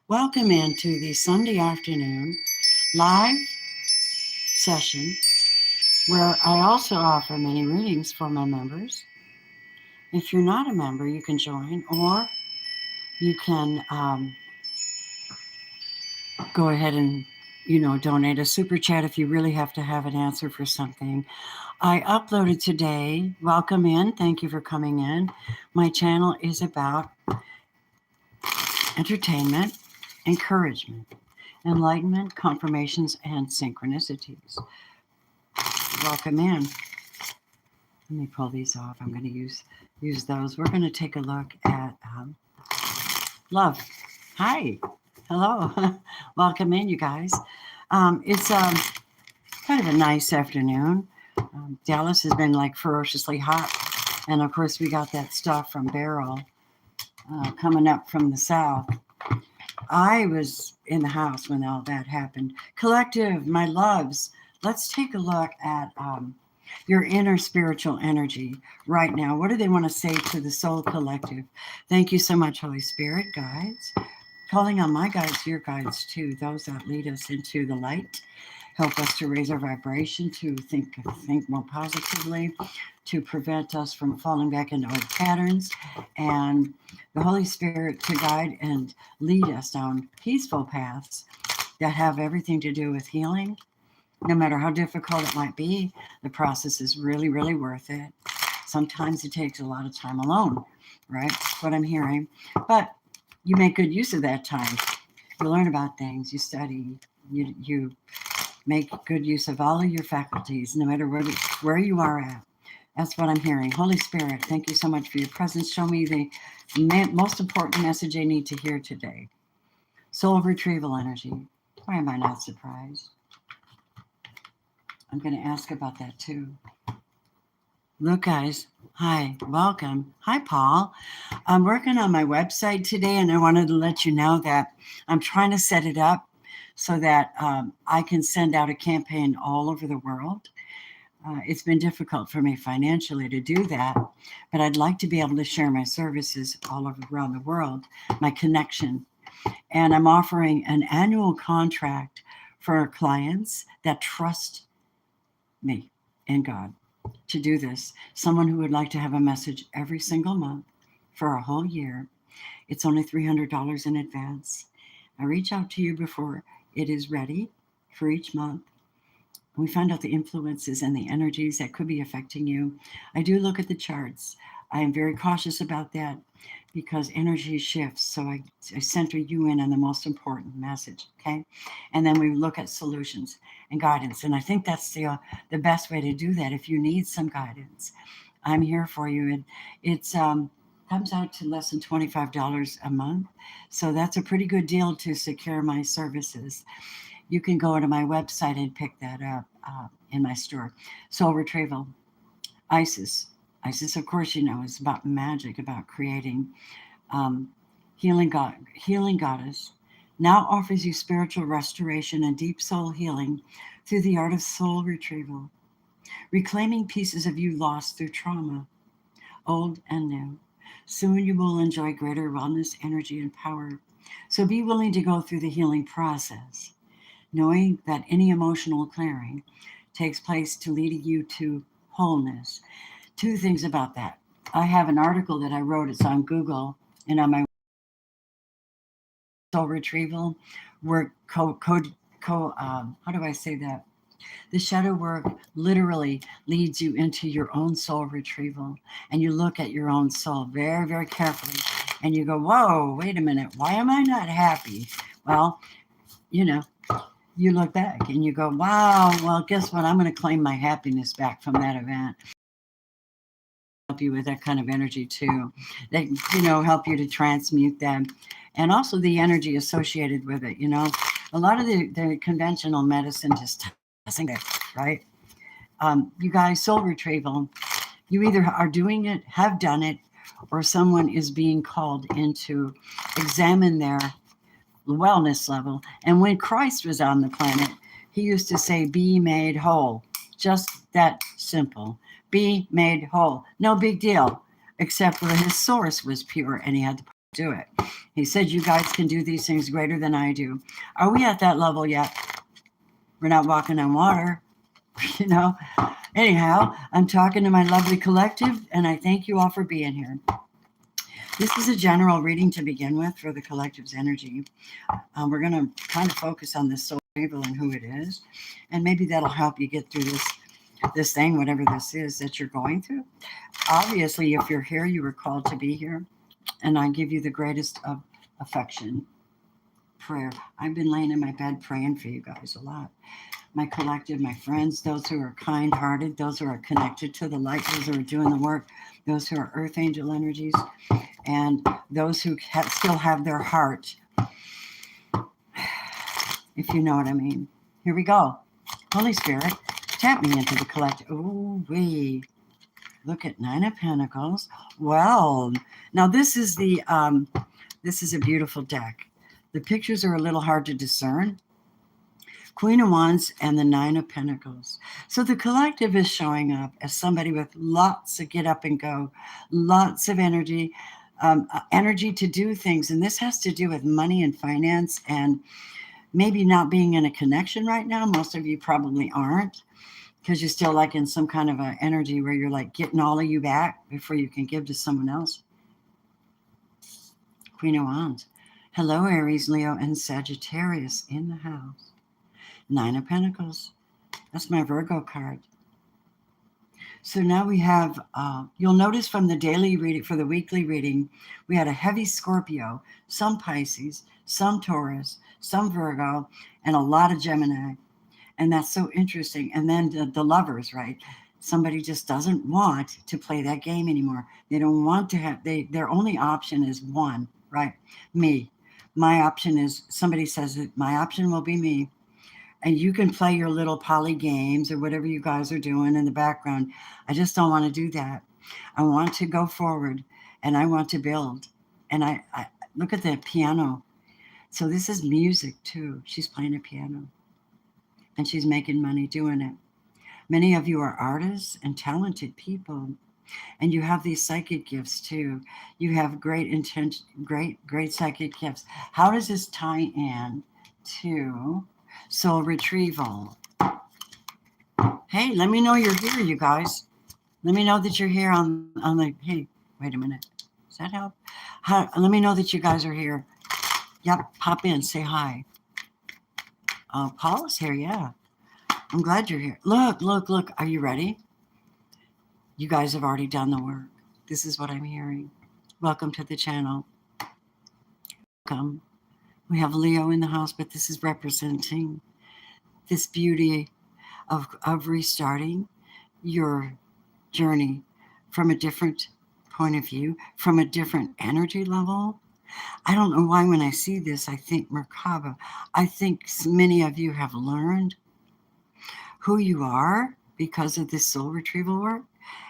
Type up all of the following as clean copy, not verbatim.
Welcome into the Sunday afternoon live session where I also offer many readings for my members. If you're not a member, you can join, or you can go ahead and donate a super chat if you really have to have an answer for something. I uploaded today. Welcome in. Thank you for coming in. My channel is about entertainment, encouragement, enlightenment, confirmations, and synchronicities. Welcome in. Let me pull these off. I'm going to use those. We're going to take a look at love. Hi. Hello. Welcome in, you guys. It's kind of a nice afternoon. Dallas has been like ferociously hot. And of course, we got that stuff from Beryl coming up from the south. I was in the house when all that happened. Collective, my loves, let's take a look at your inner spiritual energy right now. What do they want to say to the soul collective? Thank you so much, Holy Spirit, guides. Calling on my guides, your guides too, those that lead us into the light, help us to raise our vibration, to think more positively, to prevent us from falling back into old patterns, and the Holy Spirit to guide and lead us down peaceful paths that have everything to do with healing. No matter how difficult it might be, the process is really, really worth it. Sometimes it takes a lot of time alone, right? That's what I'm hearing. But you make good use of that time. You learn about things, you study, you make good use of all of your faculties, no matter where you are at. That's what I'm hearing. Holy Spirit, thank you so much for your presence. Show me the most important message I need to hear today. Soul retrieval energy. Why am I not surprised? I'm going to ask about that too. Look, guys. Hi, welcome. Hi, Paul. I'm working on my website today, and I wanted to let you know that I'm trying to set it up so that I can send out a campaign all over the world. It's been difficult for me financially to do that, but I'd like to be able to share my services all over around the world, my connection. And I'm offering an annual contract for our clients that trust me and God to do this. Someone who would like to have a message every single month for a whole year. It's only $300 in advance. I reach out to you before it is ready for each month. We find out the influences and the energies that could be affecting you. I do look at the charts. I am very cautious about that because energy shifts. So I center you in on the most important message, okay? And then we look at solutions and guidance. And I think that's the best way to do that. If you need some guidance, I'm here for you. And it's comes out to less than $25 a month. So that's a pretty good deal to secure my services. You can go to my website and pick that up in my store. Soul retrieval. Isis, of course, is about magic, about creating. Healing goddess now offers you spiritual restoration and deep soul healing through the art of soul retrieval, reclaiming pieces of you lost through trauma, old and new. Soon you will enjoy greater wellness, energy, and power. So be willing to go through the healing process, knowing that any emotional clearing takes place to lead you to wholeness. Two things about that. I have an article that I wrote. It's on Google and on my soul retrieval work. How do I say that? The shadow work literally leads you into your own soul retrieval, and you look at your own soul very, very carefully, and you go, "Whoa, wait a minute. Why am I not happy?" Well, you look back and you go, wow, well, guess what? I'm going to claim my happiness back from that event. Help you with that kind of energy too. That, help you to transmute them. And also the energy associated with it. A lot of the conventional medicine just doesn't get it, right? You guys, soul retrieval, you either are doing it, have done it, or someone is being called in to examine their wellness level. And when Christ was on the planet, he used to say, be made whole. Just that simple. Be made whole. No big deal, except for his source was pure and he had the do it. He said, you guys can do these things greater than I do. Are we at that level yet? We're not walking on water, you know? Anyhow, I'm talking to my lovely collective, and I thank you all for being here. This is a general reading to begin with for the collective's energy. We're going to kind of focus on this soul evil and who it is, and maybe that'll help you get through this thing, whatever this is that you're going through. Obviously, if you're here, you were called to be here, and I give you the greatest of affection, prayer. I've been laying in my bed praying for you guys a lot. My collective, my friends, those who are kind-hearted, those who are connected to the light, those who are doing the work, those who are earth angel energies, and those who still have their heart, if you know what I mean. Here we go. Holy Spirit, tap me into the collective. Ooh, wee. Look at 9 of Pentacles. Well, now this is a beautiful deck. The pictures are a little hard to discern. Queen of Wands and the 9 of Pentacles. So the collective is showing up as somebody with lots of get up and go, lots of energy, energy to do things. And this has to do with money and finance and maybe not being in a connection right now. Most of you probably aren't, because you're still like in some kind of an energy where you're like getting all of you back before you can give to someone else. Queen of Wands. Hello, Aries, Leo, and Sagittarius in the house. 9 of Pentacles. That's my Virgo card. So now we have, you'll notice from the daily reading, for the weekly reading, we had a heavy Scorpio, some Pisces, some Taurus, some Virgo, and a lot of Gemini. And that's so interesting. And then the lovers, right? Somebody just doesn't want to play that game anymore. They don't want to have, their only option is one, right? Me. My option is, somebody says that my option will be me. And you can play your little poly games or whatever you guys are doing in the background. I just don't want to do that. I want to go forward and I want to build. And I look at the piano. So this is music too. She's playing a piano and she's making money doing it. Many of you are artists and talented people, and you have these psychic gifts too. You have great intention, great psychic gifts. How does this tie in to soul retrieval? Hey, let me know you're here, you guys. Let me know that you're here on the, hey, wait a minute. Does that help? Let me know that you guys are here. Yep, pop in, say hi. Paul is here, yeah. I'm glad you're here. Look. Are you ready? You guys have already done the work. This is what I'm hearing. Welcome to the channel. Welcome. We have Leo in the house, but this is representing this beauty of restarting your journey from a different point of view, from a different energy level. I don't know why when I see this, I think Merkaba. I think many of you have learned who you are because of this soul retrieval work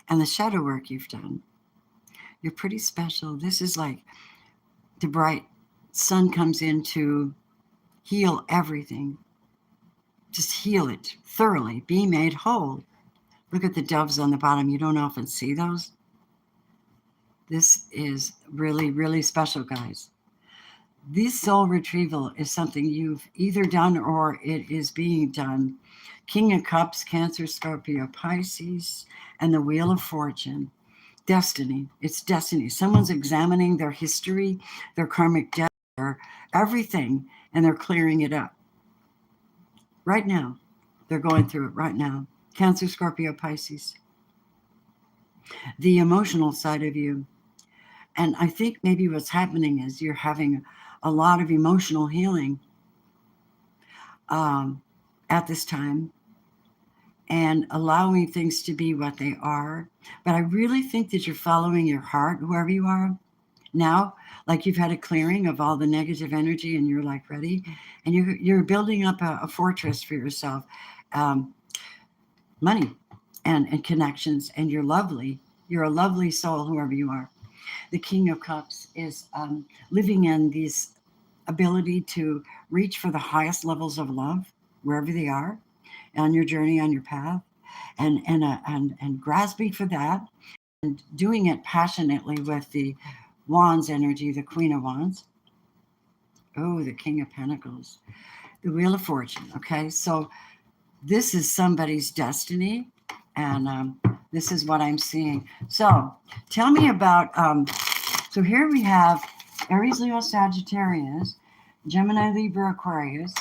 and the shadow work you've done. You're pretty special. This is like the bright sun comes in to heal everything. Just heal it thoroughly. Be made whole. Look at the doves on the bottom. You don't often see those. This is really, really special, guys. This soul retrieval is something you've either done or it is being done. King of Cups, Cancer, Scorpio, Pisces, and the Wheel of Fortune. Destiny. It's destiny. Someone's examining their history, their karmic debt, everything, and they're clearing it up. Right now. They're going through it right now. Cancer, Scorpio, Pisces. The emotional side of you. And I think maybe what's happening is you're having a lot of emotional healing at this time and allowing things to be what they are. But I really think that you're following your heart, whoever you are now, like you've had a clearing of all the negative energy and you're like ready. And you're building up a fortress for yourself, money and connections. And you're lovely. You're a lovely soul, whoever you are. The King of Cups is living in this ability to reach for the highest levels of love, wherever they are, on your journey, on your path, and grasping for that, and doing it passionately with the Wands energy, the Queen of Wands. Oh, the King of Pentacles, the Wheel of Fortune. Okay, so this is somebody's destiny, and this is what I'm seeing. So tell me about, so here we have Aries, Leo, Sagittarius, Gemini, Libra, Aquarius,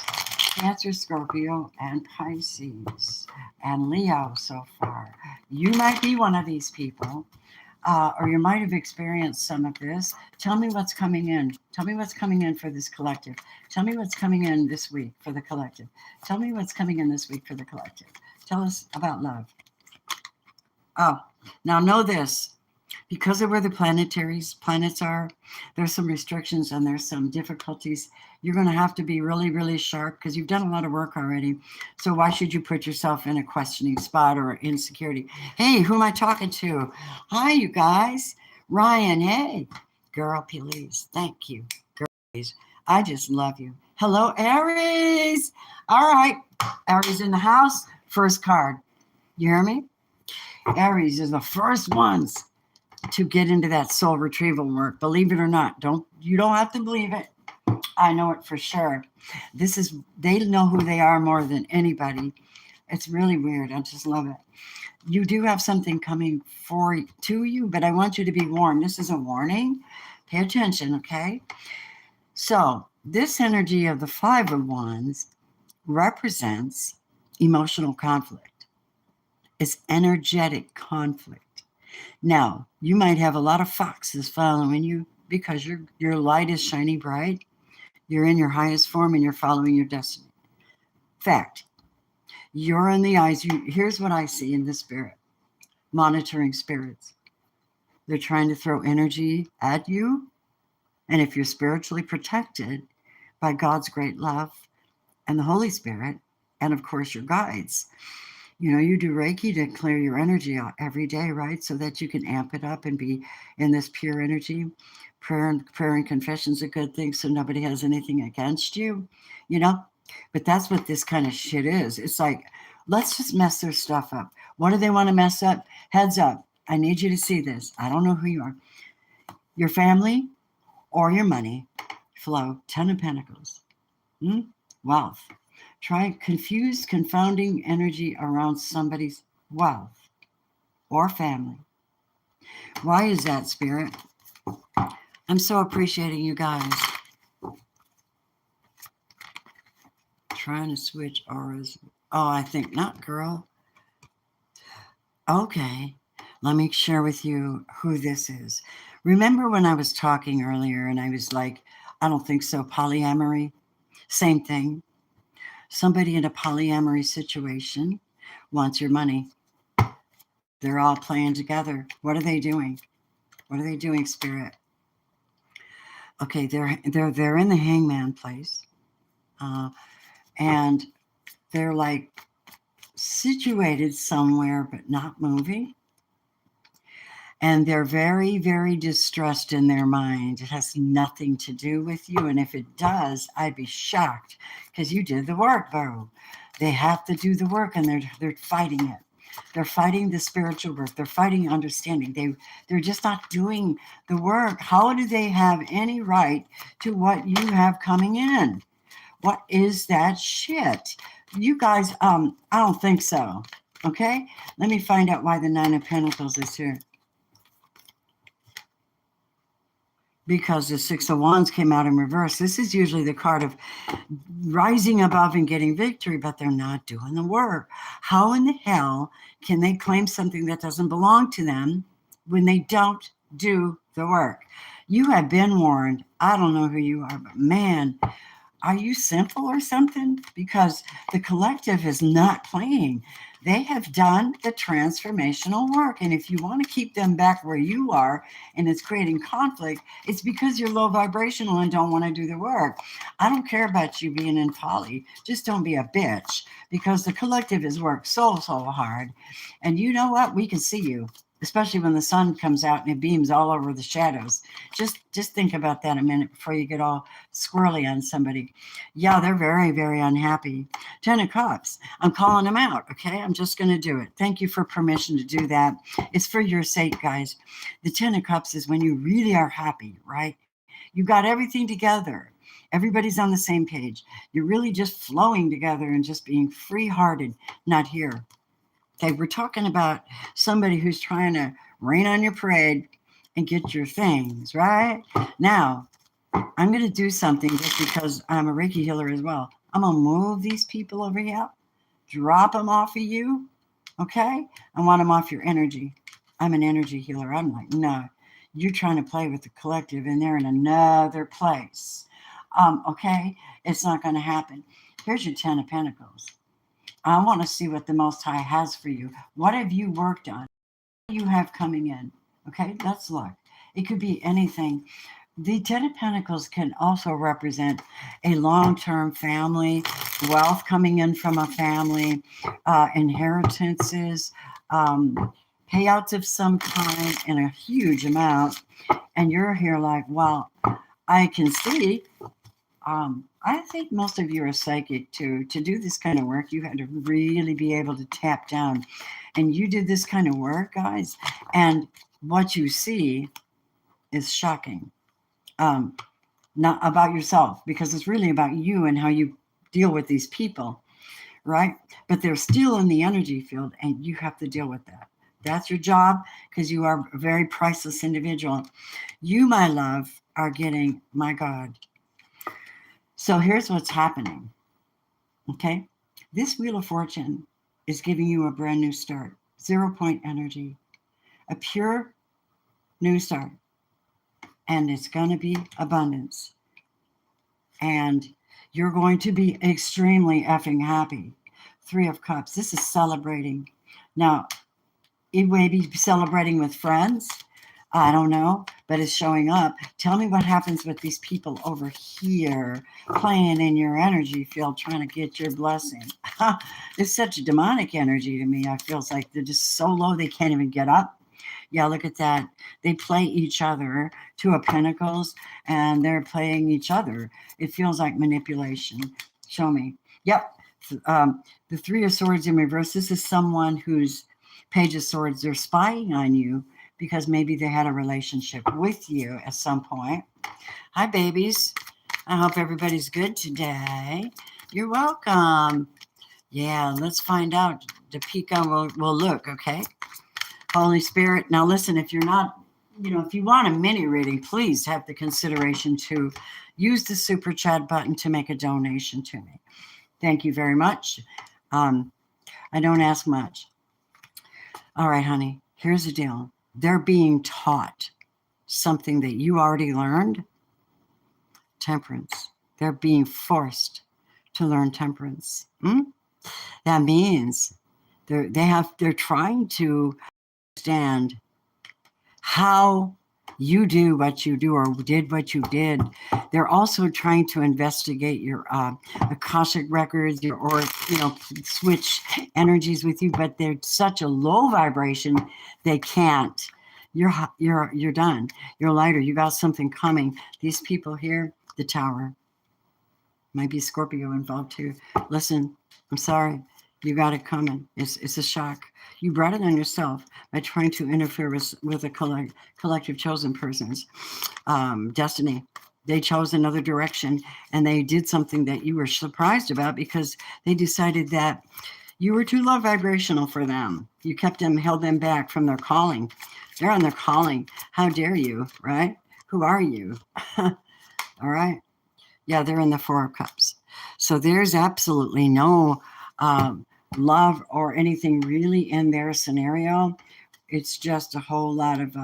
Cancer, Scorpio, and Pisces, and Leo so far. You might be one of these people. Or you might have experienced some of this. Tell me what's coming in. Tell me what's coming in for this collective. Tell me what's coming in this week for the collective. Tell me what's coming in this week for the collective. Tell us about love. Oh, now know this. Because of where the planets are, there's some restrictions and there's some difficulties. You're going to have to be really, really sharp because you've done a lot of work already. So why should you put yourself in a questioning spot or insecurity? Hey, who am I talking to? Hi, you guys. Ryan, hey. Girl, please. Thank you. Girlies. I just love you. Hello, Aries. All right. Aries in the house. First card. You hear me? Aries is the first ones to get into that soul retrieval work. Believe it or not. You don't have to believe it. I know it for sure. They know who they are more than anybody. It's really weird. I just love it. You do have something coming to you, but I want you to be warned. This is a warning. Pay attention, okay? So this energy of the Five of Wands represents emotional conflict. It's energetic conflict. Now, you might have a lot of foxes following you because your light is shining bright. You're in your highest form and you're following your destiny. Fact, you're in the eyes. Here's what I see in the spirit. Monitoring spirits. They're trying to throw energy at you. And if you're spiritually protected by God's great love and the Holy Spirit, and of course your guides, you do Reiki to clear your energy out every day, right? So that you can amp it up and be in this pure energy. Prayer and confession's a good thing, so nobody has anything against you, But that's what this kind of shit is. It's like, let's just mess their stuff up. What do they want to mess up? Heads up. I need you to see this. I don't know who you are. Your family or your money flow. 10 of Pentacles. Wealth. Try confused, confounding energy around somebody's wealth or family. Why is that, Spirit? I'm so appreciating you guys. Trying to switch auras. Oh, I think not, girl. Okay. Let me share with you who this is. Remember when I was talking earlier and I was like, I don't think so, polyamory? Same thing. Somebody in a polyamory situation wants your money. They're all playing together. What are they doing? What are they doing, Spirit? Okay, they're in the hangman place. And they're like situated somewhere but not moving. And they're very, very distressed in their mind. It has nothing to do with you. And if it does, I'd be shocked because you did the work, bro. They have to do the work and they're fighting it. They're fighting the spiritual work. They're fighting understanding. They're just not doing the work. How do they have any right to what you have coming in? What is that shit? You guys, I don't think so. Okay? Let me find out why the Nine of Pentacles is here. Because the Six of Wands came out in reverse. This is usually the card of rising above and getting victory, but they're not doing the work. How in the hell can they claim something that doesn't belong to them when they don't do the work? You have been warned. I don't know who you are, but man, are you simple or something? Because the collective is not playing. They have done the transformational work. And if you want to keep them back where you are and it's creating conflict, it's because you're low vibrational and don't want to do the work. I don't care about you being in poly. Just don't be a bitch because the collective has worked so hard. And you know what? We can see you. especially when the sun comes out and it beams all over the shadows. Just think about that a minute before you get all squirrely on somebody. Yeah, they're very, very unhappy. 10 of Cups. I'm calling them out, okay? I'm just going to do it. Thank you for permission to do that. It's for your sake, guys. The 10 of Cups is when you really are happy, right? You got everything together. Everybody's on the same page. You're really just flowing together and just being free-hearted, not here. Okay, we're talking about somebody who's trying to rain on your parade and get your things, right? Now, I'm going to do something just because I'm a Reiki healer as well. I'm going to move these people over here, drop them off of you, okay? I want them off your energy. I'm an energy healer. I'm like, no, you're trying to play with the collective and they're in another place. Okay, it's not going to happen. Here's your 10 of Pentacles. I want to see what the Most High has for you. What have you worked on? What do you have coming in? Okay, that's luck. It could be anything. The 10 of Pentacles can also represent a long-term family, wealth coming in from a family, inheritances, payouts of some kind in a huge amount. And you're here like, well, I can see. I think most of you are psychic too. To do this kind of work, you had to really be able to tap down. And you did this kind of work, guys. And what you see is shocking. Not about yourself, because it's really about you and how you deal with these people, right? But they're still in the energy field and you have to deal with that. That's your job, because you are a very priceless individual. You, my love, are getting, my God. So here's what's happening, okay? This Wheel of Fortune is giving you a brand new start, 0-point energy, a pure new start. And it's going to be abundance. And you're going to be extremely effing happy. 3 of Cups. This is celebrating. Now, it may be celebrating with friends. I don't know, but it's showing up. Tell me what happens with these people over here playing in your energy field, trying to get your blessing. It's such a demonic energy to me. I feels like they're just so low they can't even get up. Yeah, look at that. They play each other, 2 of Pentacles, and they're playing each other. It feels like manipulation. Show me. Yep. The 3 of Swords in reverse. This is someone who's Page of Swords. They're spying on you because maybe they had a relationship with you at some point. Hi, babies. I hope everybody's good today. You're welcome. Yeah, let's find out. Dapika will look, okay? Holy Spirit. Now, listen, if you're not, if you want a mini reading, please have the consideration to use the super chat button to make a donation to me. Thank you very much. I don't ask much. All right, honey, here's the deal. They're being taught something that you already learned. Temperance. They're being forced to learn temperance. That means they're trying to understand how you do what you do or did what you did. They're also trying to investigate your Akashic records, or switch energies with you, but they're such a low vibration they can't. You're done. You're lighter. You got something coming. These people here, the Tower. Might be Scorpio involved too. Listen, I'm sorry. You got it coming. It's a shock. You brought it on yourself by trying to interfere with a collective chosen person's destiny. They chose another direction, and they did something that you were surprised about because they decided that you were too low vibrational for them. You held them back from their calling. They're on their calling. How dare you, right? Who are you? All right. Yeah, they're in the 4 of Cups. So there's absolutely no love or anything really in their scenario. It's just a whole lot of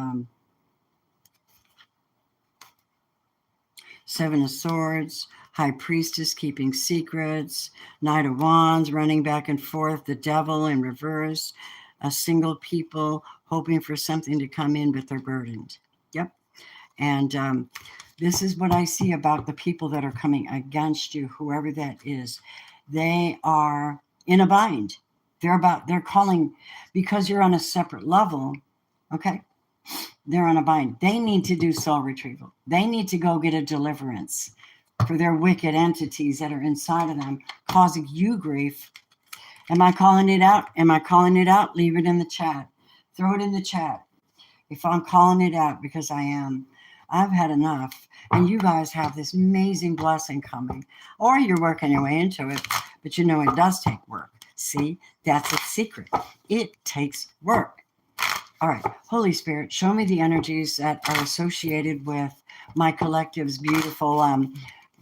7 of Swords, High Priestess keeping secrets, Knight of Wands running back and forth, the Devil in reverse, a single people hoping for something to come in, but they're burdened. Yep. And this is what I see about the people that are coming against you, whoever that is. They are in a bind. They're calling, because you're on a separate level, Okay? They're on a bind. They need to do soul retrieval. They need to go get a deliverance for their wicked entities that are inside of them, causing you grief. Am I calling it out? Am I calling it out? Leave it in the chat. Throw it in the chat. If I'm calling it out, because I am, I've had enough. And you guys have this amazing blessing coming. Or you're working your way into it, but you know it does take work. See, that's its secret. It takes work. All right, Holy Spirit, show me the energies that are associated with my collective's beautiful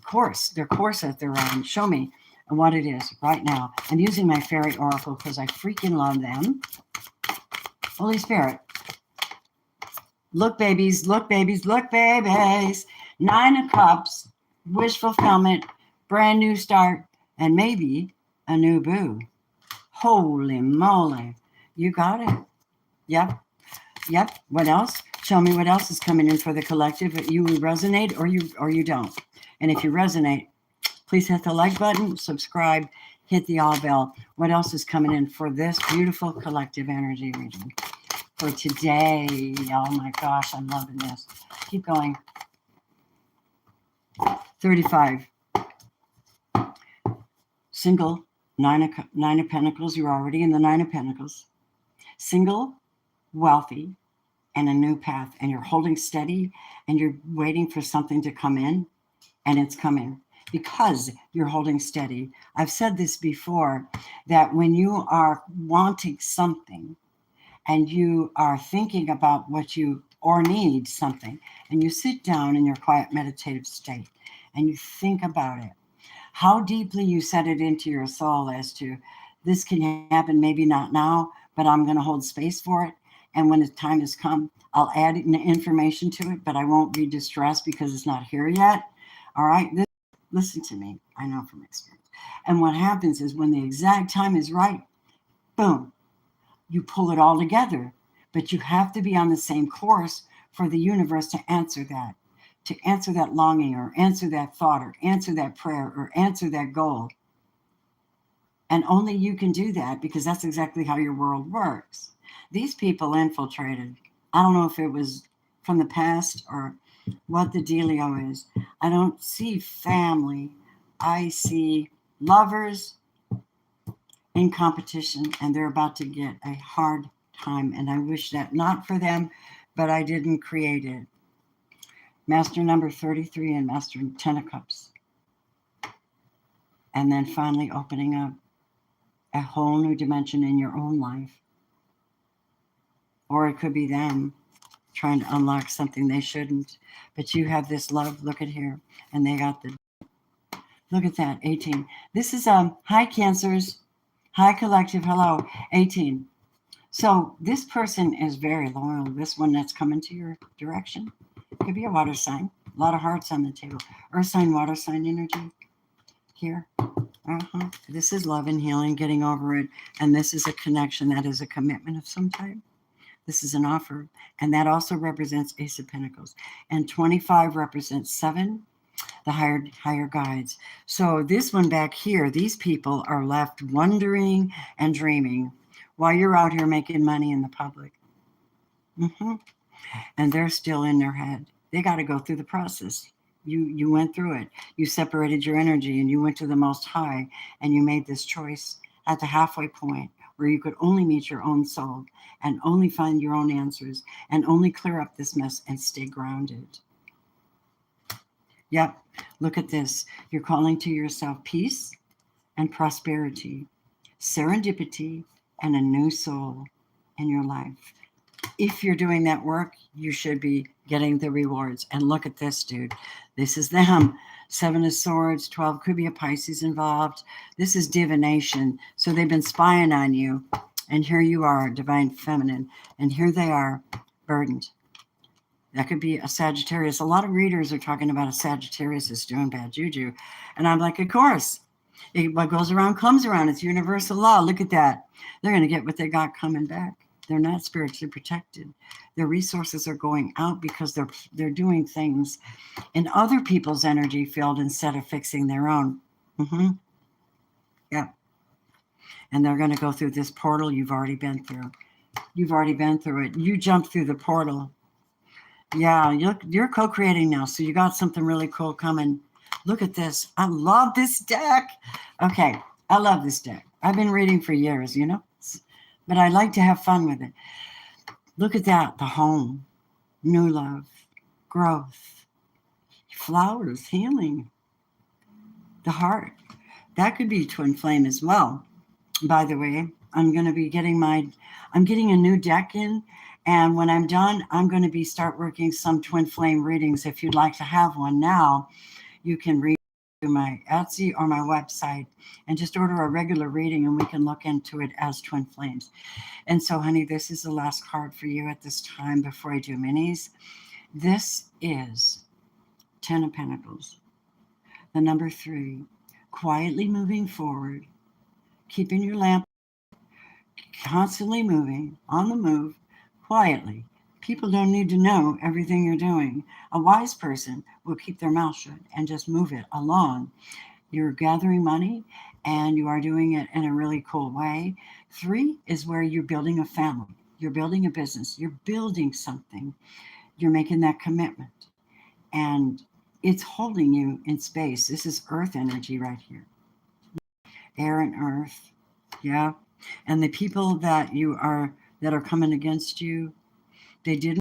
course, their course that they're on. Show me what it is right now. I'm using my fairy oracle because I freaking love them. Holy Spirit, look, babies, look, babies, look, babies. 9 of Cups, wish fulfillment, brand new start, and maybe a new boo. Holy moly. You got it. Yep. Yep. What else? Show me what else is coming in for the collective. You resonate or you don't. And if you resonate, please hit the like button, subscribe, hit the all bell. What else is coming in for this beautiful collective energy reading for today? Oh my gosh, I'm loving this. Keep going. 35. Single, nine of Pentacles. You're already in the 9 of Pentacles. Single, wealthy, and a new path. And you're holding steady and you're waiting for something to come in, and it's coming because you're holding steady. I've said this before, that when you are wanting something and you are thinking about what you or need something, and you sit down in your quiet meditative state and you think about it, how deeply you set it into your soul as to this can happen, maybe not now, but I'm going to hold space for it. And when the time has come, I'll add information to it, but I won't be distressed because it's not here yet. All right. Listen to me. I know from experience. And what happens is when the exact time is right, boom, you pull it all together. But you have to be on the same course for the universe to answer that longing, or answer that thought, or answer that prayer, or answer that goal. And only you can do that, because that's exactly how your world works. These people infiltrated. I don't know if it was from the past or what the dealio is. I don't see family. I see lovers in competition, and they're about to get a hard time. And I wish that not for them, but I didn't create it. Master number 33 and Master 10 of Cups. And then finally opening up a whole new dimension in your own life. Or it could be them trying to unlock something they shouldn't. But you have this love. Look at here. And they got the, look at that, 18. This is, hi, Cancers. Hi, collective. Hello, 18. So this person is very loyal. This one that's coming to your direction. It could be a water sign. A lot of hearts on the table. Earth sign, water sign energy here. This is love and healing, getting over it. And this is a connection. That is a commitment of some type. This is an offer. And that also represents Ace of Pentacles. And 25 represents 7, the higher guides. So this one back here, these people are left wondering and dreaming while you're out here making money in the public. And they're still in their head. They got to go through the process. You went through it. You separated your energy and you went to the Most High, and you made this choice at the halfway point where you could only meet your own soul and only find your own answers and only clear up this mess and stay grounded. Yep. Look at this. You're calling to yourself peace and prosperity, serendipity, and a new soul in your life. If you're doing that work, you should be getting the rewards. And look at this, dude. This is them. 7 of Swords, 12, could be a Pisces involved. This is divination. So they've been spying on you. And here you are, divine feminine. And here they are, burdened. That could be a Sagittarius. A lot of readers are talking about a Sagittarius is doing bad juju. And I'm like, of course. What goes around comes around. It's universal law. Look at that. They're going to get what they got coming back. They're not spiritually protected. Their resources are going out because they're doing things in other people's energy field instead of fixing their own. Yeah. And they're going to go through this portal you've already been through. You've already been through it. You jumped through the portal. Yeah, you're co-creating now. So you got something really cool coming. Look at this. I love this deck. Okay, I love this deck. I've been reading for years, you know, but I like to have fun with it. Look at that. The home, new love, growth, flowers, healing, the heart. That could be twin flame as well. By the way, I'm getting a new deck in. And when I'm done, I'm going to start working some twin flame readings. If you'd like to have one now, you can read through my Etsy or my website and just order a regular reading and we can look into it as twin flames. And so, honey, this is the last card for you at this time before I do minis. This is 10 of Pentacles, the number 3, quietly moving forward, keeping your lamp constantly moving, on the move, quietly. People don't need to know everything you're doing. A wise person will keep their mouth shut and just move it along. You're gathering money and you are doing it in a really cool way. 3 is where you're building a family. You're building a business. You're building something. You're making that commitment. And it's holding you in space. This is earth energy right here. Air and earth. Yeah. And the people that are coming against you, they didn't